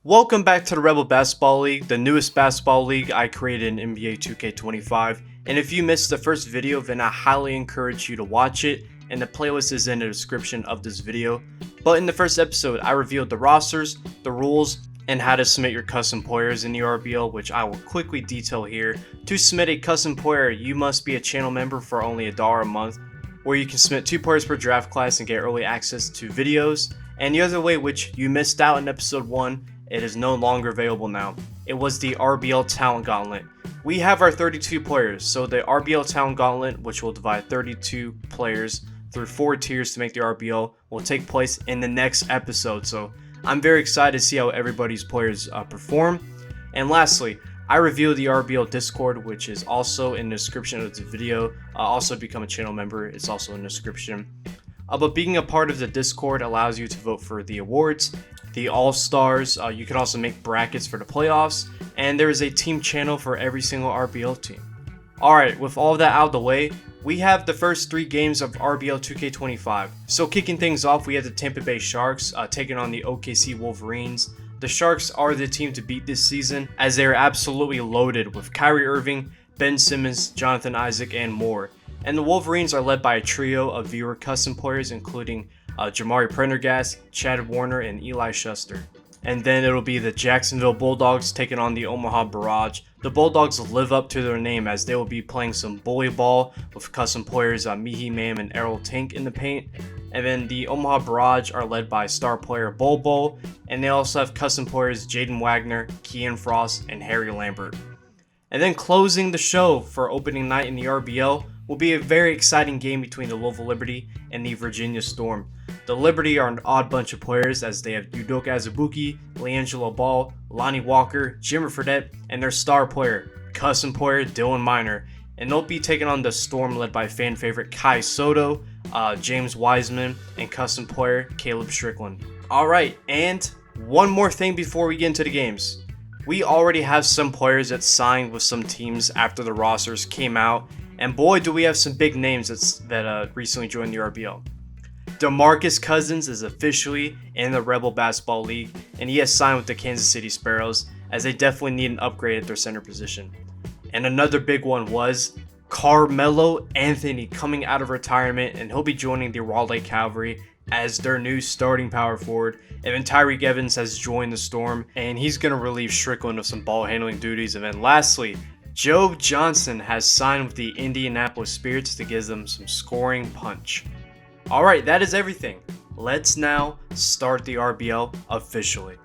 Welcome back to the Rebel Basketball League, the newest basketball league I created in NBA 2K25. And if you missed the first video, then I highly encourage you to watch it, and the playlist is in the description of this video. But in the first episode, I revealed the rosters, the rules, and how to submit your custom players in the RBL, which I will quickly detail here. To submit a custom player, you must be a channel member for only $1 a month, where you can submit 2 players per draft class and get early access to videos. And the other way, which you missed out in episode 1, it is no longer available now. It was the RBL Talent Gauntlet. We have our 32 players, so the RBL Talent Gauntlet, which will divide 32 players through 4 tiers to make the RBL, will take place in the next episode. So I'm very excited to see how everybody's players perform. And lastly, I revealed the RBL Discord, which is also in the description of the video. Also become a channel member, it's also in the description. But being a part of the Discord allows you to vote for the awards, the All-Stars. You can also make brackets for the playoffs, and there is a team channel for every single RBL team. Alright, with all of that out of the way, we have the first 3 games of RBL 2K25. So kicking things off, we have the Tampa Bay Sharks taking on the OKC Wolverines. The Sharks are the team to beat this season, as they are absolutely loaded with Kyrie Irving, Ben Simmons, Jonathan Isaac, and more. And the Wolverines are led by a trio of viewer custom players, including Jamari Prendergast, Chad Warner, and Eli Schuster. And then it'll be the Jacksonville Bulldogs taking on the Omaha Barrage. The Bulldogs live up to their name, as they will be playing some bully ball with custom players Mihi Mam and Errol Tank in the paint. And then the Omaha Barrage are led by star player Bol Bol, and they also have custom players Jaden Wagner, Kean Frost, and Harry Lambert. And then closing the show for opening night in the RBL will be a very exciting game between the Louisville Liberty and the Virginia Storm. The Liberty are an odd bunch of players, as they have Udoka Azubuike, LiAngelo Ball, Lonnie Walker, Jimmer Fredette, and their star player, custom player Dylan Minor. And they'll be taking on the Storm led by fan favorite Kai Soto, James Wiseman, and custom player Caleb Strickland. Alright, and one more thing before we get into the games. We already have some players that signed with some teams after the rosters came out, and boy do we have some big names that recently joined the RBL. DeMarcus Cousins is officially in the Rebel Basketball League, and he has signed with the Kansas City Sparrows, as they definitely need an upgrade at their center position. And another big one was Carmelo Anthony coming out of retirement, and he'll be joining the Raleigh Cavalry as their new starting power forward. And then Tyreke Evans has joined the Storm, and he's going to relieve Strickland of some ball handling duties. And then lastly, Joe Johnson has signed with the Indianapolis Spirits to give them some scoring punch. Alright, that is everything. Let's now start the RBL officially.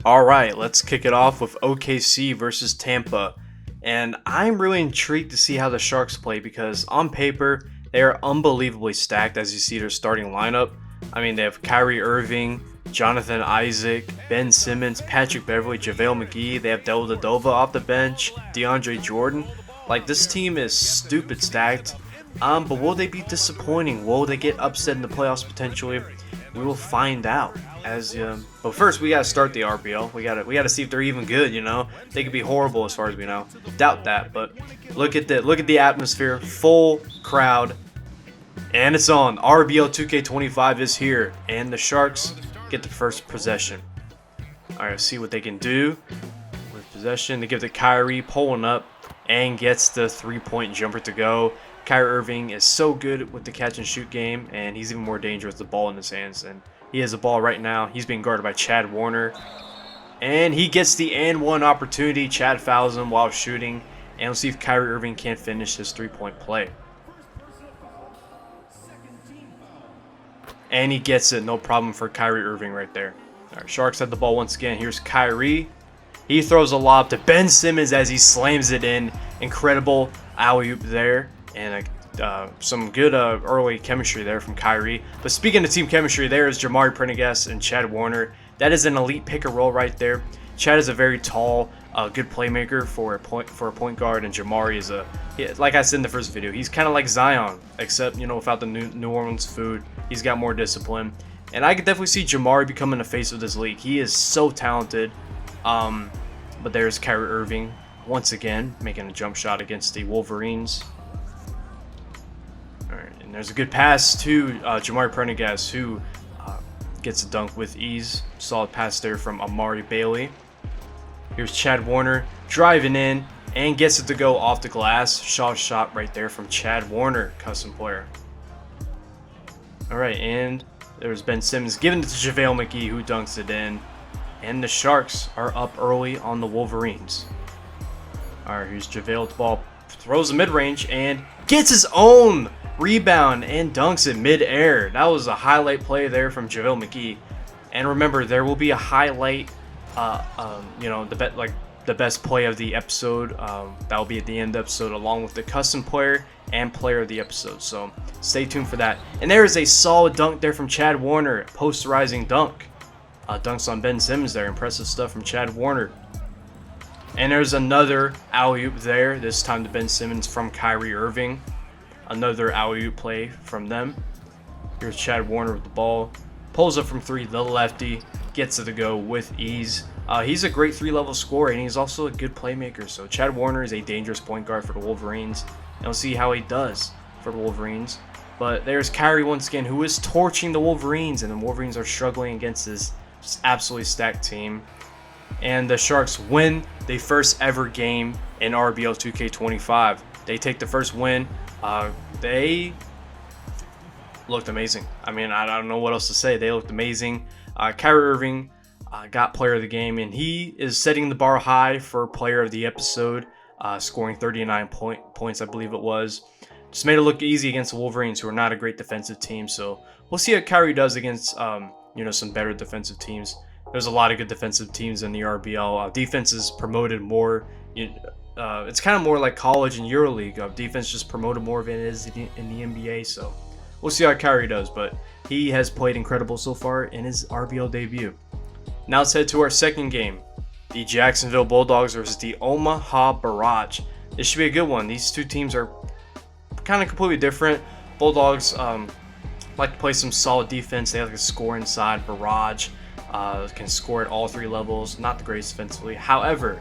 Alright, let's kick it off with OKC versus Tampa. And I'm really intrigued to see how the Sharks play, because on paper, they are unbelievably stacked as you see their starting lineup. I mean, they have Kyrie Irving, Jonathan Isaac, Ben Simmons, Patrick Beverley, JaVale McGee. They have Dellavedova off the bench, DeAndre Jordan. Like, this team is stupid stacked. But will they be disappointing? Will they get upset in the playoffs potentially? We will find out. But first we gotta start the RBL. We gotta see if they're even good. You know, they could be horrible as far as we know. Doubt that. But look at the atmosphere, full crowd, and it's on. RBL 2K25 is here, and the Sharks get the first possession. All right, let's see what they can do with possession. They give to Kyrie, pulling up, and gets the 3-point jumper to go. Kyrie Irving is so good with the catch and shoot game, and he's even more dangerous with the ball in his hands. And he has the ball right now. He's being guarded by Chad Warner, and he gets the and one opportunity. Chad fouls him while shooting, and we'll see if Kyrie Irving can't finish his 3-point play. And he gets it, no problem for Kyrie Irving right there. All right, Sharks have the ball once again. Here's Kyrie. He throws a lob to Ben Simmons as he slams it in. Incredible alley-oop there. And some good early chemistry there from Kyrie. But speaking of team chemistry, there is Jamari Prendergast and Chad Warner. That is an elite pick and roll right there. Chad is a very tall, good playmaker for a point guard, and Jamari is like I said in the first video, he's kind of like Zion, except without the New Orleans food. He's got more discipline, and I could definitely see Jamari becoming the face of this league. He is so talented. But there's Kyrie Irving once again making a jump shot against the Wolverines. Alright, and there's a good pass to Jamari Prendergast, who gets a dunk with ease. Solid pass there from Amari Bailey. Here's Chad Warner driving in and gets it to go off the glass. Shot right there from Chad Warner, custom player. Alright, and there's Ben Simmons giving it to JaVale McGee, who dunks it in. And the Sharks are up early on the Wolverines. Alright, here's JaVale with the ball. Throws a mid-range and gets his own rebound and dunks it mid-air. That was a highlight play there from JaVale McGee. And remember, there will be a highlight, the best play of the episode. That will be at the end of the episode, along with the custom player and player of the episode. So stay tuned for that. And there is a solid dunk there from Chad Warner, posterizing dunk. Dunks on Ben Simmons there. Impressive stuff from Chad Warner. And there's another alley-oop there, this time to Ben Simmons from Kyrie Irving. Another alley-oop play from them. Here's Chad Warner with the ball. Pulls up from three, the lefty. Gets it to go with ease. He's a great 3-level scorer, and he's also a good playmaker. So Chad Warner is a dangerous point guard for the Wolverines. And we'll see how he does for the Wolverines. But there's Kyrie once again, who is torching the Wolverines. And the Wolverines are struggling against this absolutely stacked team. And the Sharks win the first ever game in RBL 2K25. They take the first win. They looked amazing. I mean, I don't know what else to say. They looked amazing. Kyrie Irving got player of the game, and he is setting the bar high for player of the episode, scoring 39 points, I believe it was. Just made it look easy against the Wolverines, who are not a great defensive team. So we'll see how Kyrie does against some better defensive teams. There's a lot of good defensive teams in the RBL. Defense is promoted more. It's kind of more like college and EuroLeague. Defense just promoted more than it is in the NBA. So we'll see how Kyrie does. But he has played incredible so far in his RBL debut. Now let's head to our second game. The Jacksonville Bulldogs versus the Omaha Barrage. This should be a good one. These two teams are kind of completely different. Bulldogs like to play some solid defense. They like to score inside. Barrage can score at all 3 levels. Not the greatest defensively. However,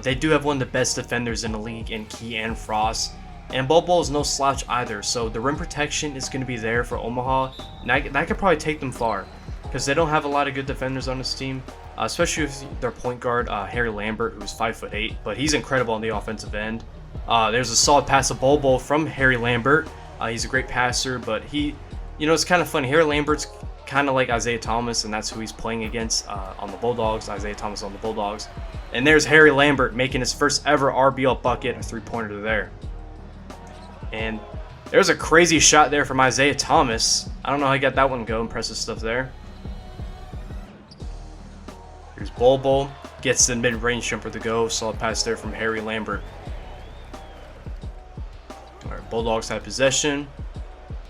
they do have one of the best defenders in the league in Kean Frost. And Bobo is no slouch either. So the rim protection is going to be there for Omaha. And that could probably take them far, because they don't have a lot of good defenders on this team. Especially with their point guard, Harry Lambert, who's 5'8", but he's incredible on the offensive end. There's a solid pass to Bobo from Harry Lambert. He's a great passer, but it's kind of funny. Harry Lambert's kind of like Isaiah Thomas, and that's who he's playing against on the Bulldogs. Isaiah Thomas on the Bulldogs. And there's Harry Lambert making his first ever RBL bucket, a 3-pointer there. And there's a crazy shot there from Isaiah Thomas. I don't know how he got that one go. Impressive stuff there. Here's Bobo. Gets the mid-range jumper to go. Solid pass there from Harry Lambert. Alright, Bulldogs have possession.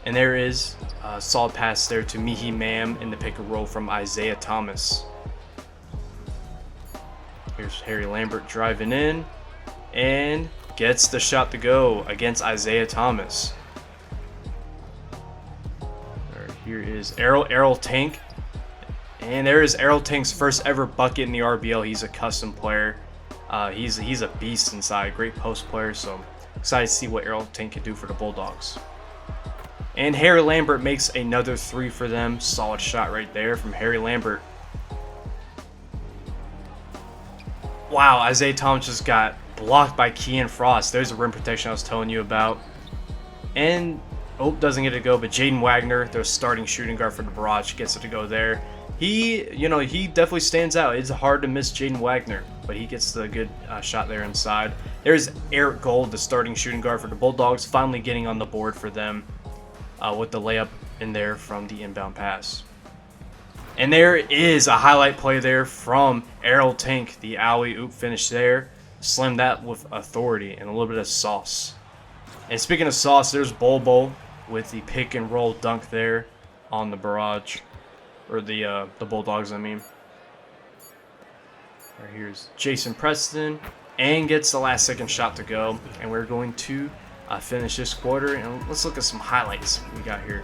And there is a solid pass there to Mihi Mam in the pick and roll from Isaiah Thomas. Here's Harry Lambert driving in and gets the shot to go against Isaiah Thomas. Right, here is Errol Tank. And there is Errol Tank's first ever bucket in the RBL. He's a custom player. He's a beast inside. Great post player. So I'm excited to see what Errol Tank can do for the Bulldogs. And Harry Lambert makes another 3 for them. Solid shot right there from Harry Lambert. Wow, Isaiah Thomas just got blocked by Kean Frost. There's the rim protection I was telling you about. And, doesn't get it to go, but Jaden Wagner, their starting shooting guard for the Barrage, gets it to go there. He definitely stands out. It's hard to miss Jaden Wagner, but he gets the good shot there inside. There's Eric Gold, the starting shooting guard for the Bulldogs, finally getting on the board for them with the layup in there from the inbound pass. And there is a highlight play there from Errol Tank, the alley-oop finish there. Slammed that with authority and a little bit of sauce. And speaking of sauce, there's Bobo with the pick and roll dunk there on the Barrage. Or the Bulldogs, I mean. Right, here's Jason Preston. And gets the last second shot to go. And we're going to finish this quarter. And let's look at some highlights we got here.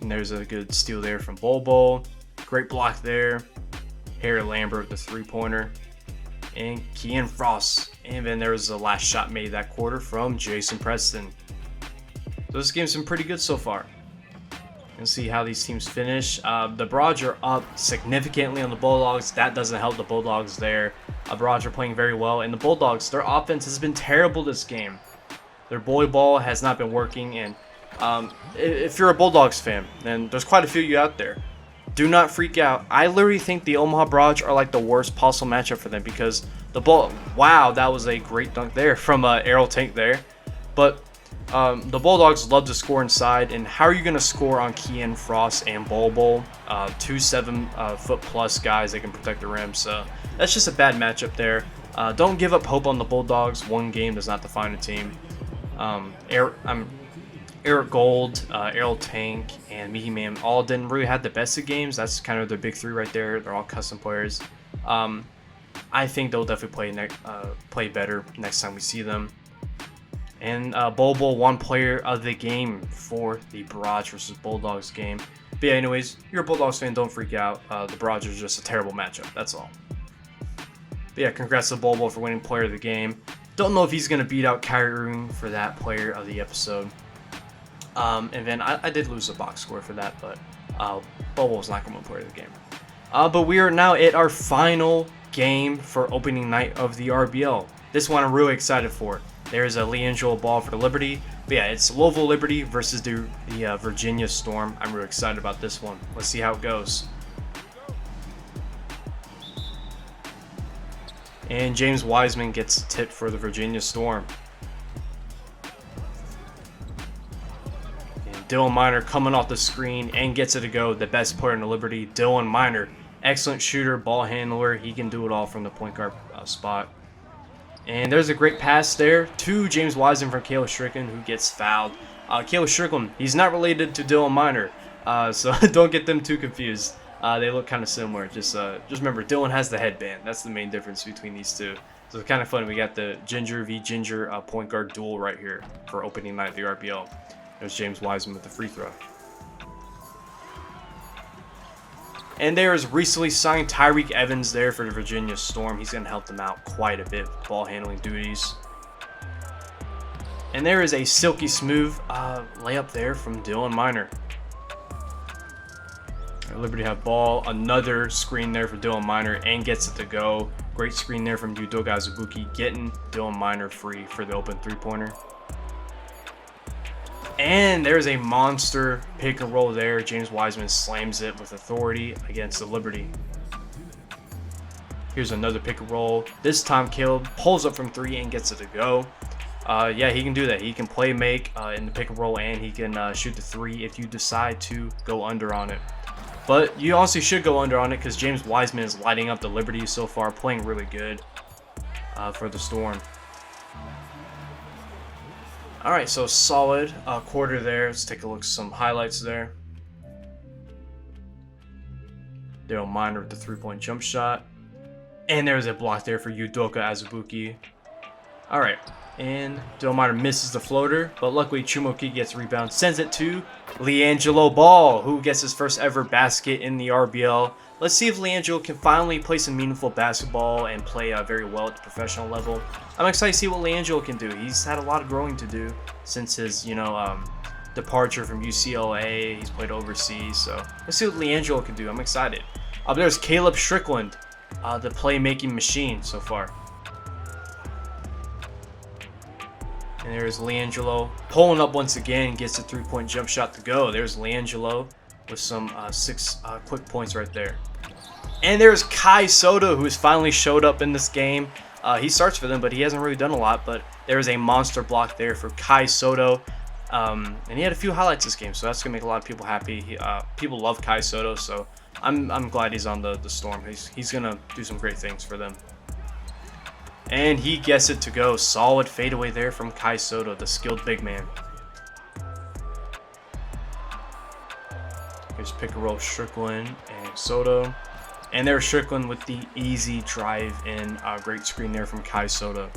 And there's a good steal there from Bobo. Great block there. Harry Lambert with the 3-pointer. And Kean Frost. And then there was the last shot made that quarter from Jason Preston. So this game's been pretty good so far. And see how these teams finish. The Barrage are up significantly on the Bulldogs. That doesn't help the Bulldogs there. Barrage are playing very well. And the Bulldogs, their offense has been terrible this game. Their boy ball has not been working. And if you're a Bulldogs fan, then there's quite a few of you out there. Do not freak out. I literally think the Omaha Barrage are like the worst possible matchup for them because the ball. Wow, that was a great dunk there from Arrow Tank there. But the Bulldogs love to score inside, and how are you going to score on Kian, Frost, and Bol? 2 7-foot plus guys that can protect the rim, so that's just a bad matchup there. Don't give up hope on the Bulldogs. One game does not define a team. Eric Gold, Arrow Tank, and Mihi Man all didn't really have the best of games. That's kind of their big three right there. They're all custom players. I think they'll definitely play better next time we see them. And Bol won player of the game for the Barrage versus Bulldogs game. But yeah, anyways, you're a Bulldogs fan, don't freak out. The Barrage is just a terrible matchup, that's all. But yeah, congrats to Bol for winning player of the game. Don't know if he's going to beat out Kyrie Irving for that player of the episode. And then I did lose the box score for that, but Bol was not going to win player of the game. But we are now at our final game for opening night of the RBL. This one I'm really excited for. There's a LeAngelo ball for the Liberty. But yeah, it's Louisville Liberty versus the Virginia Storm. I'm really excited about this one. Let's see how it goes. And James Wiseman gets tipped for the Virginia Storm. And Dylan Miner coming off the screen and gets it to go. The best player in the Liberty, Dylan Miner. Excellent shooter, ball handler. He can do it all from the point guard spot. And there's a great pass there to James Wiseman from Caleb Strickland, who gets fouled. Caleb Strickland, he's not related to Dylan Miner, so don't get them too confused. They look kind of similar. Just remember, Dylan has the headband. That's the main difference between these two. So it's kind of funny. We got the Ginger v Ginger point guard duel right here for opening night of the RBL. There's James Wiseman with the free throw. And there is recently signed Tyreke Evans there for the Virginia Storm. He's going to help them out quite a bit with ball handling duties. And there is a silky smooth layup there from Dylan Miner. Liberty have ball. Another screen there for Dylan Miner and gets it to go. Great screen there from Udoka Azubuike, getting Dylan Miner free for the open three-pointer. And there's a monster pick and roll there. James Wiseman slams it with authority against the Liberty. Here's another pick and roll. This time Caleb pulls up from three and gets it to go. Yeah, he can do that. He can play make in the pick and roll, and he can shoot the three if you decide to go under on it. But you honestly should go under on it because James Wiseman is lighting up the Liberty so far, playing really good for the Storm. Alright, so solid quarter there. Let's take a look at some highlights there. Daryl Miner with the three-point jump shot. And there's a block there for Udoka Azubuike. Alright, and Daryl Miner misses the floater, but luckily Chumoki gets a rebound, sends it to LeAngelo Ball, who gets his first ever basket in the RBL. Let's see if LeAngelo can finally play some meaningful basketball and play very well at the professional level. I'm excited to see what LeAngelo can do. He's had a lot of growing to do since his, departure from UCLA. He's played overseas, so let's see what LeAngelo can do. I'm excited. There's Caleb Strickland, the playmaking machine so far. And there's LeAngelo pulling up once again, gets a three-point jump shot to go. There's LeAngelo with some 6 quick points right there. And there's Kai Soto, who's finally showed up in this game. He starts for them, but he hasn't really done a lot. But there's a monster block there for Kai Soto. And he had a few highlights this game, so that's going to make a lot of people happy. People love Kai Soto, so I'm glad he's on the Storm. He's going to do some great things for them. And he gets it to go. Solid fadeaway there from Kai Soto, the skilled big man. Here's pick and roll Strickland and Soto. And there's Strickland with the easy drive in. Great screen there from Kai Soto.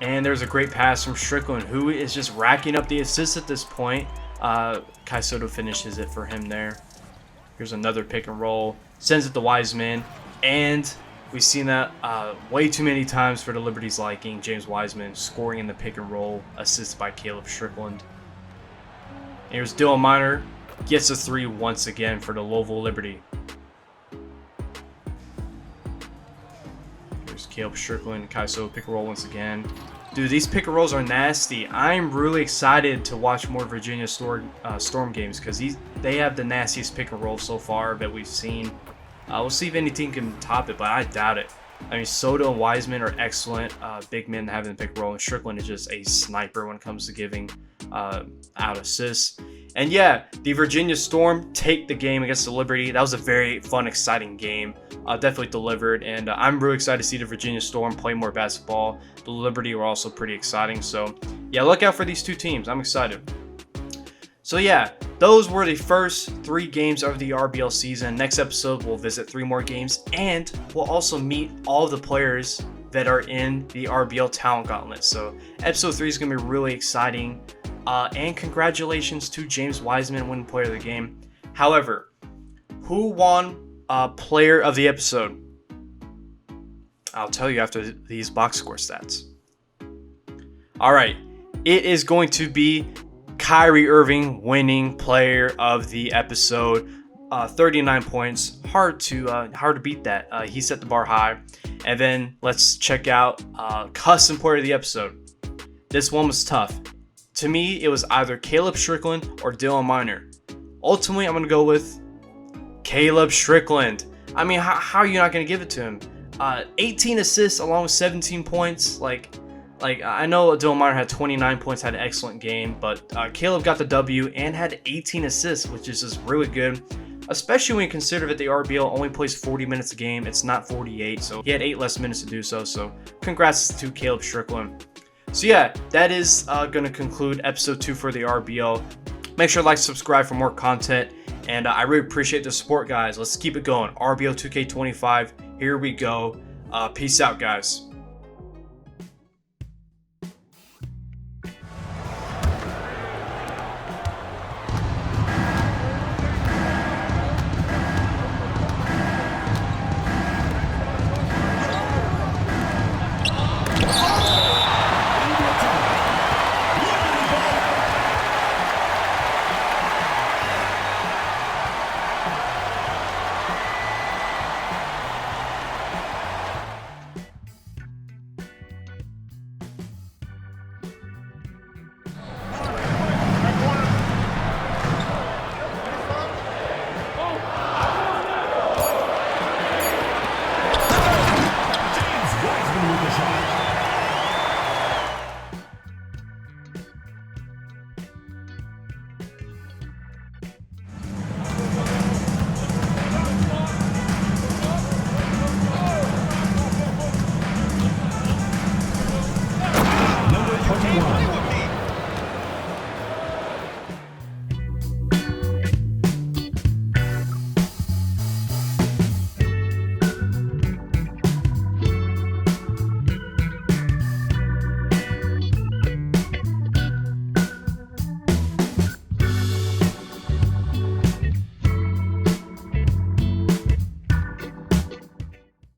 And there's a great pass from Strickland, who is just racking up the assists at this point. Kai Soto finishes it for him there. Here's another pick and roll. Sends it to Wiseman. And We've seen that way too many times for the Liberty's liking. James Wiseman scoring in the pick and roll, assisted by Caleb Strickland. Here's Dylan Miner, gets a 3 once again for the Louisville Liberty. Here's Caleb Strickland, Kaiso pick and roll once again. Dude, these pick and rolls are nasty. I'm really excited to watch more Virginia Storm games because they have the nastiest pick and roll so far that we've seen. We'll see if any team can top it, but I doubt it. I mean, Soto and Wiseman are excellent big men having the pick and roll, and Strickland is just a sniper when it comes to giving out assists. And yeah, the Virginia Storm take the game against the Liberty. That was a very fun, exciting game. Definitely delivered, and I'm really excited to see the Virginia Storm play more basketball. The Liberty were also pretty exciting. So yeah, look out for these two teams. I'm excited. So yeah, those were the first 3 games of the RBL season. Next episode, we'll visit 3 more games, and we'll also meet all the players that are in the RBL Talent Gauntlet. So episode 3 is going to be really exciting. And congratulations to James Wiseman, winning player of the game. However, who won player of the episode? I'll tell you after these box score stats. All right, it is going to be Kyrie Irving winning player of the episode. 39 points. Hard to beat that. He set the bar high. And then let's check out custom player of the episode. This one was tough. To me, it was either Caleb Strickland or Dylan Miner. Ultimately, I'm going to go with Caleb Strickland. I mean, how are you not going to give it to him? 18 assists along with 17 points. Like I know Dylan Miner had 29 points, had an excellent game, but Caleb got the W and had 18 assists, which is just really good. Especially when you consider that the RBL only plays 40 minutes a game. It's not 48, so he had 8 less minutes to do so. So congrats to Caleb Strickland. So yeah, that is going to conclude episode 2 for the RBL. Make sure to like, subscribe for more content, and I really appreciate the support, guys. Let's keep it going. RBL 2K25, here we go. Peace out, guys.